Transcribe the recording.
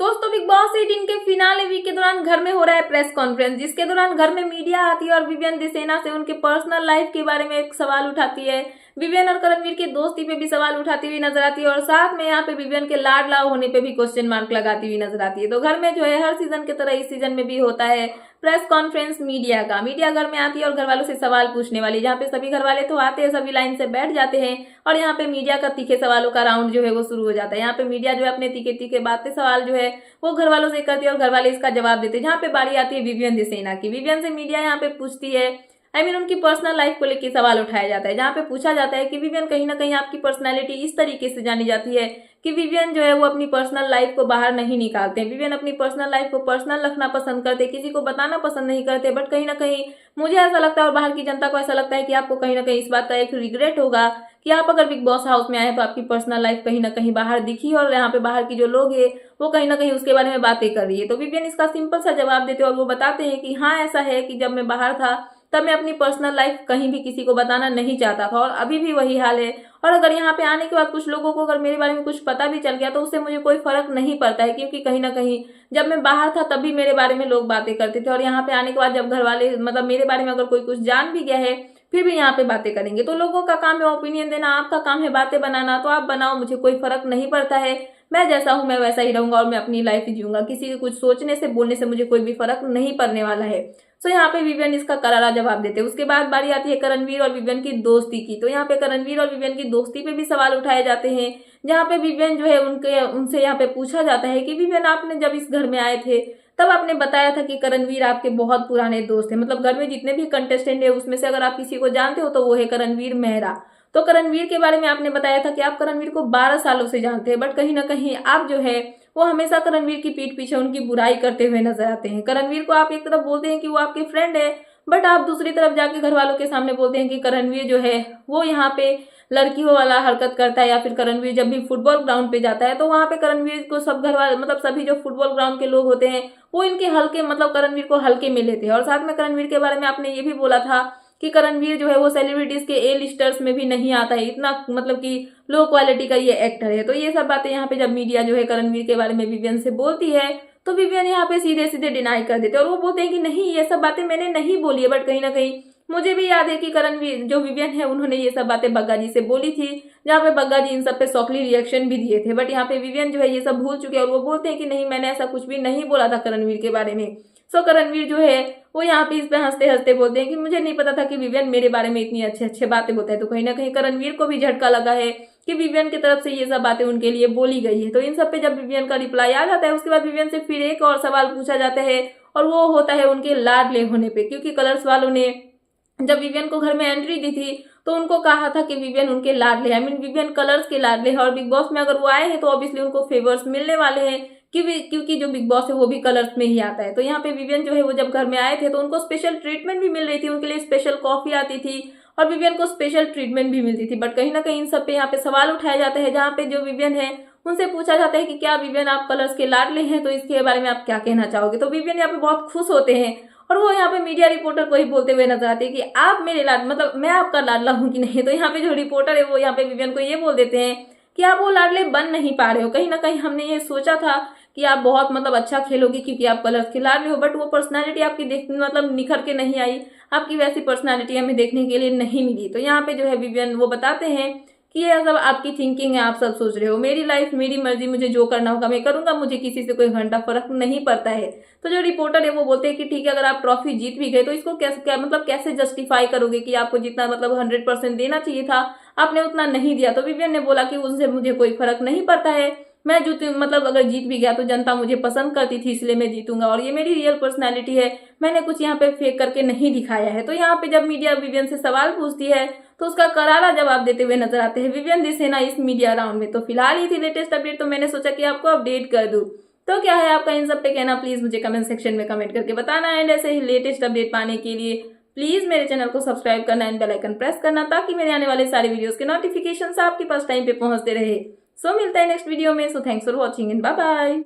दोस्तों big boss 18 के finale week के दौरान घर में हो रहा है प्रेस कॉन्फ्रेंस, जिसके दौरान घर में मीडिया आती है और विवियन दिसेना से उनके पर्सनल लाइफ के बारे में एक सवाल उठाती है। विवियन और करणवीर की दोस्ती पे भी सवाल उठाती हुई नजर आती है और साथ में यहाँ पे विवियन के लाडला होने पे भी क्वेश्चन मार्क लगाती हुई नजर आती है। तो घर में जो है हर सीजन की तरह इस सीजन में भी होता है प्रेस कॉन्फ्रेंस मीडिया का। मीडिया घर में आती है और घर वालों से सवाल पूछने वाली, जहाँ पे सभी घर वाले तो आते हैं, सभी लाइन से बैठ जाते हैं और यहाँ पे मीडिया का तीखे सवालों का राउंड जो है वो शुरू हो जाता है। यहाँ पे मीडिया जो है अपने तीखे तीखे बातें सवाल जो है वो घर वालों से करती है और घर वाले इसका जवाब देते हैं। जहाँ पे बारी आती है विवियन दिसेना की। विवियन से मीडिया यहाँ पे पूछती है, उनकी पर्सनल लाइफ को लेकर सवाल उठाया जाता है, जहाँ पे पूछा जाता है कि विवियन कहीं ना कहीं आपकी पर्सनैलिटी इस तरीके से जानी जाती है कि विवियन जो है वो अपनी पर्सनल लाइफ को बाहर नहीं निकालते हैं। विवियन अपनी पर्सनल लाइफ को पर्सनल रखना पसंद करते, किसी को बताना पसंद नहीं करते। बट कहीं ना कहीं मुझे ऐसा लगता है और बाहर की जनता को ऐसा लगता है कि आपको कहीं ना कहीं इस बात का एक रिग्रेट होगा कि आप अगर बिग बॉस हाउस में आए तो आपकी पर्सनल लाइफ कहीं ना कहीं बाहर दिखी और यहाँ पे बाहर की जो लोग है वो कहीं ना कहीं उसके बारे में बातें कर रही है। तो विवियन इसका सिंपल सा जवाब देते और वो बताते हैं कि हाँ ऐसा है कि जब मैं बाहर था तब मैं अपनी पर्सनल लाइफ कहीं भी किसी को बताना नहीं चाहता था और अभी भी वही हाल है। और अगर यहाँ पे आने के बाद कुछ लोगों को अगर मेरे बारे में कुछ पता भी चल गया तो उससे मुझे कोई फर्क नहीं पड़ता है, क्योंकि कहीं ना कहीं जब मैं बाहर था तब भी मेरे बारे में लोग बातें करते थे और यहाँ पे आने के बाद जब घर वाले मेरे बारे में अगर कोई कुछ जान भी गया है फिर भी यहाँ पे बातें करेंगे। तो लोगों का काम है ओपिनियन देना, आपका काम है बातें बनाना, तो आप बनाओ, मुझे कोई फर्क नहीं पड़ता है। मैं जैसा हूं मैं वैसा ही रहूंगा और मैं अपनी लाइफ जीऊंगा। किसी के कुछ सोचने से बोलने से मुझे कोई भी फर्क नहीं पड़ने वाला है। तो यहाँ पे विवियन इसका करारा जवाब देते हैं। उसके बाद बारी आती है करणवीर और विवियन की दोस्ती की। तो यहाँ पे करणवीर और विवियन की दोस्ती पे भी सवाल उठाए जाते हैं, जहाँ पे विवियन जो है उनसे यहाँ पे पूछा जाता है कि विवियन आपने जब इस घर में आए थे तब आपने बताया था कि करणवीर आपके बहुत पुराने दोस्त हैं। मतलब घर में जितने भी कंटेस्टेंट है उसमें से अगर आप किसी को जानते हो तो वो है करणवीर मेहरा। तो करणवीर के बारे में आपने बताया था कि आप करणवीर को 12 सालों से जानते हैं, बट कहीं ना कहीं आप जो है वो हमेशा करणवीर की पीठ पीछे उनकी बुराई करते हुए नजर आते हैं। करणवीर को आप एक तरफ बोलते हैं कि वो आपके फ्रेंड है, बट आप दूसरी तरफ जाके घर वालों के सामने बोलते हैं कि करणवीर जो है वो यहाँ पे लड़कियों वाला हरकत करता है, या फिर करणवीर जब भी फुटबॉल ग्राउंड पे जाता है तो वहां पे करणवीर को सब घर वाले सभी जो फुटबॉल ग्राउंड के लोग होते हैं वो इनके हल्के करणवीर को हल्के में लेते हैं। और साथ में करणवीर के बारे में आपने ये भी बोला था कि करणवीर जो है वो सेलिब्रिटीज के ए लिस्टर्स में भी नहीं आता है, इतना कि लो क्वालिटी का ये एक्टर है। तो ये सब बातें यहाँ पे जब मीडिया जो है करणवीर के बारे में विवियन से बोलती है तो विवियन यहाँ पे सीधे सीधे डिनाई कर देते हैं और वो बोलते हैं कि नहीं ये सब बातें मैंने नहीं बोली है। बट कहीं ना कहीं मुझे भी याद है कि करणवीर जो विवियन है उन्होंने ये सब बातें बग्गा जी से बोली थी, जहाँ पे बग्गा जी इन सब पे सॉफ्टली रिएक्शन भी दिए थे। बट यहाँ पे विवियन जो है ये सब भूल चुके हैं और वो बोलते हैं कि नहीं मैंने ऐसा कुछ भी नहीं बोला था करणवीर के बारे में। सो करणवीर जो है वो यहाँ पे इस पे हंसते हंसते बोलते हैं कि मुझे नहीं पता था कि विवियन मेरे बारे में इतनी अच्छे अच्छे बातें बोलता है। तो कहीं ना कहीं करणवीर को भी झटका लगा है कि विवियन की तरफ से ये सब बातें उनके लिए बोली गई है। तो इन सब पे जब विवियन का रिप्लाई आ जाता है उसके बाद विवियन से फिर एक और सवाल पूछा जाता है और वो होता है उनके लाडले होने पे, क्योंकि कलर्स वालों ने जब विवियन को घर में एंट्री दी थी तो उनको कहा था कि विवियन उनके लाडले विवियन कलर्स के लाडले हैं और बिग बॉस में अगर वो आए हैं तो ऑब्वियसली उनको फेवर्स मिलने वाले हैं क्योंकि जो बिग बॉस है वो भी कलर्स में ही आता है। तो यहाँ पे विवियन जो है वो जब घर में आए थे तो उनको स्पेशल ट्रीटमेंट भी मिल रही थी, उनके लिए स्पेशल कॉफी आती थी और विवियन को स्पेशल ट्रीटमेंट भी मिलती थी। बट कहीं ना कहीं इन सब पे यहाँ पे सवाल उठाया जाता है, जहाँ पे जो विवियन है उनसे पूछा जाता है कि क्या विवियन आप कलर्स के लाडले हैं, तो इसके बारे में आप क्या कहना चाहोगे। तो विवियन यहाँ पे बहुत खुश होते हैं और वो यहाँ पे मीडिया रिपोर्टर को ही बोलते हुए नजर आते हैं कि आप मेरे मैं आपका लाडला हूँ कि नहीं। तो यहाँ पे जो रिपोर्टर है वो यहाँ पे विवियन को ये बोल देते हैं कि आप वो लाडले बन नहीं पा रहे हो। कहीं ना कहीं हमने ये सोचा था कि आप बहुत अच्छा खेलोगे क्योंकि आप कलर्स के लाडले हो, बट वो पर्सनालिटी आपकी निखर के नहीं आई, आपकी वैसी पर्सनालिटी हमें देखने के लिए नहीं मिली। तो यहाँ पे जो है विवियन वो बताते हैं कि ये सब आपकी थिंकिंग है, आप सब सोच रहे हो, मेरी लाइफ मेरी मर्जी, मुझे जो करना होगा मैं करूंगा, मुझे किसी से कोई घंटा फर्क नहीं पड़ता है। तो जो रिपोर्टर है वो बोलते हैं कि ठीक है अगर आप ट्रॉफी जीत भी गए तो इसको कैसे जस्टिफाई करोगे कि आपको जितना 100% देना चाहिए था आपने उतना नहीं दिया। तो विवियन ने बोला कि उनसे मुझे कोई फर्क नहीं पड़ता है, मैं अगर जीत भी गया तो जनता मुझे पसंद करती थी इसलिए मैं जीतूंगा और ये मेरी रियल पर्सनैलिटी है, मैंने कुछ यहाँ पे फेक करके नहीं दिखाया है। तो यहाँ पे जब मीडिया विवियन से सवाल पूछती है तो उसका करारा जवाब देते हुए नजर आते हैं विवियन दिसेना इस मीडिया राउंड में। तो फिलहाल ही थी लेटेस्ट अपडेट, तो मैंने सोचा कि आपको अपडेट कर दूं। तो क्या है आपका इन सब पे कहना, प्लीज मुझे कमेंट सेक्शन में कमेंट करके बताना। एंड ऐसे ही लेटेस्ट अपडेट पाने के लिए प्लीज मेरे चैनल को सब्सक्राइब करना एंड बेल आइकन प्रेस करना, ताकि मेरे आने वाले सारे वीडियोस के नोटिफिकेशन आपके पास टाइम पे पहुंचते रहे। सो मिलता है नेक्स्ट वीडियो में। So thanks for watching and bye bye.